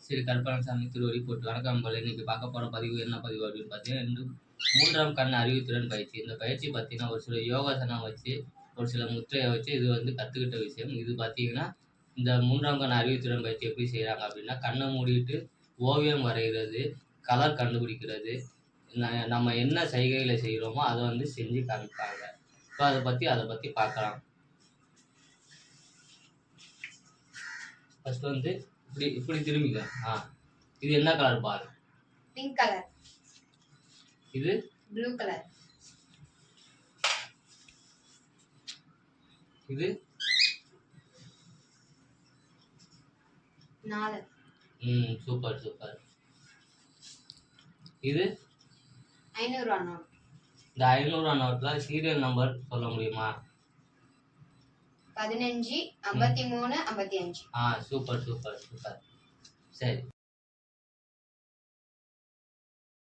சரி கருப்பணசாமி திருவடி போட்டு வணக்கம் போல. இன்னைக்கு பார்க்க போற பதிவு என்ன பதிவு அப்படின்னு பார்த்தீங்கன்னா, மூன்றாம் கண் அறிவுத்திறன் பயிற்சி. இந்த பயிற்சி பார்த்தீங்கன்னா ஒரு சில யோகாசனம் வச்சு ஒரு சில முத்திரையை வச்சு இது வந்து கத்துக்கிட்ட விஷயம். இது பார்த்தீங்கன்னா இந்த மூன்றாம் கண் அறிவுத்திறன் பயிற்சி எப்படி செய்யறாங்க அப்படின்னா, கண்ணை மூடிட்டு ஓவியம் வரைகிறது, கலர் கண்டுபிடிக்கிறது, நம்ம என்ன செய்கையில செய்கிறோமோ அதை வந்து செஞ்சு காமிப்பாங்க. இப்போ அதை பத்தி பார்க்கலாம். ஃபர்ஸ்ட் வந்து இப்படி இப்படி திரும்பிக்க. இது என்ன கலர் பாரு? Pink colour. இது ப்ளூ கலர். இது 4. Super super. இது 500 ரூபாய் நோட். இந்த 500 ரூபாய் நோட்ல சீரியல் நம்பர் சொல்ல முடியுமா? 15 53 55. Super super super. சரி.